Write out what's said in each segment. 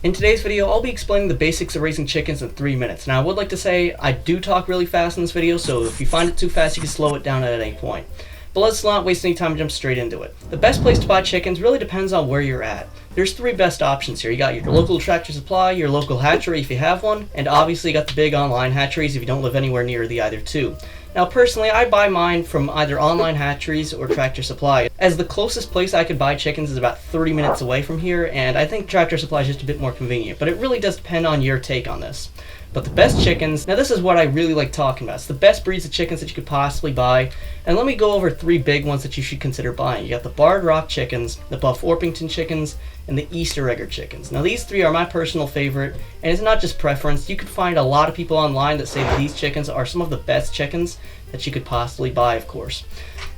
In today's video, I'll be explaining the basics of raising chickens in 3 minutes. Now, I would like to say I do talk really fast in this video, so if you find it too fast, you can slow it down at any point. But let's not waste any time and jump straight into it. The best place to buy chickens really depends on where you're at. There's three best options here. You got your local Tractor Supply, your local hatchery if you have one, and obviously you got the big online hatcheries if you don't live anywhere near the either two. Now personally, I buy mine from either online hatcheries or Tractor Supply, as the closest place I could buy chickens is about 30 minutes away from here, and I think Tractor Supply is just a bit more convenient, but it really does depend on your take on this. But the best chickens, now this is what I really like talking about. It's the best breeds of chickens that you could possibly buy. And let me go over three big ones that you should consider buying. You got the Barred Rock chickens, the Buff Orpington chickens, and the Easter Egger chickens. Now these three are my personal favorite, and it's not just preference. You could find a lot of people online that say that these chickens are some of the best chickens that you could possibly buy, of course.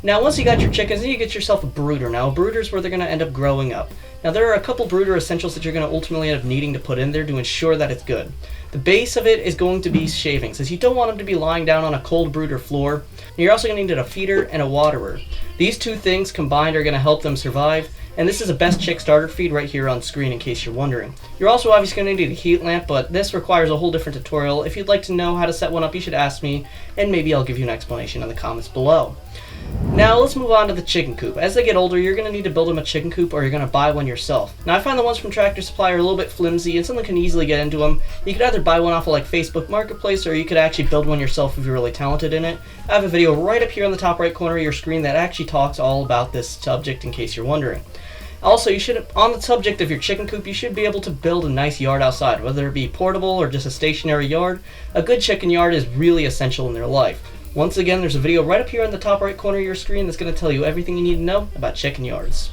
Now once you got your chickens, then you get yourself a brooder. Now a brooder is where they're going to end up growing up. Now there are a couple brooder essentials that you're going to ultimately end up needing to put in there to ensure that it's good. The base of it is going to be shavings, as you don't want them to be lying down on a cold brooder floor. You're also going to need a feeder and a waterer. These two things combined are going to help them survive, and this is a best chick starter feed right here on screen in case you're wondering. You're also obviously going to need a heat lamp, but this requires a whole different tutorial. If you'd like to know how to set one up, you should ask me, and maybe I'll give you an explanation in the comments below. Now let's move on to the chicken coop. As they get older, you're going to need to build them a chicken coop, or you're going to buy one yourself. Now I find the ones from Tractor Supply are a little bit flimsy and someone can easily get into them. You could either buy one off of like Facebook Marketplace, or you could actually build one yourself if you're really talented in it. I have a video right up here on the top right corner of your screen that actually talks all about this subject in case you're wondering. Also, on the subject of your chicken coop, you should be able to build a nice yard outside, whether it be portable or just a stationary yard. A good chicken yard is really essential in their life. Once again, there's a video right up here in the top right corner of your screen that's going to tell you everything you need to know about chicken yards.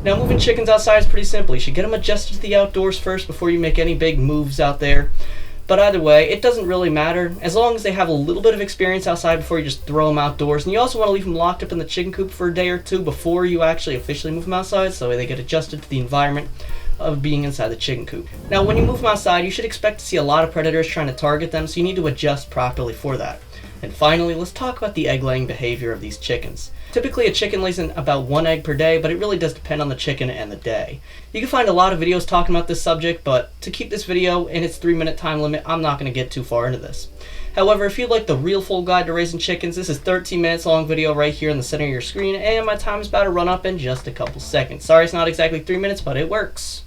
Now, moving chickens outside is pretty simple. You should get them adjusted to the outdoors first before you make any big moves out there. But either way, it doesn't really matter, as long as they have a little bit of experience outside before you just throw them outdoors. And you also want to leave them locked up in the chicken coop for a day or two before you actually officially move them outside, so they get adjusted to the environment of being inside the chicken coop. Now, when you move them outside, you should expect to see a lot of predators trying to target them, so you need to adjust properly for that. And finally, let's talk about the egg-laying behavior of these chickens. Typically, a chicken lays in about 1 egg per day, but it really does depend on the chicken and the day. You can find a lot of videos talking about this subject, but to keep this video in its 3-minute time limit, I'm not going to get too far into this. However, if you'd like the real full guide to raising chickens, this is 13 minutes long video right here in the center of your screen, and my time is about to run up in just a couple seconds. Sorry it's not exactly 3 minutes, but it works.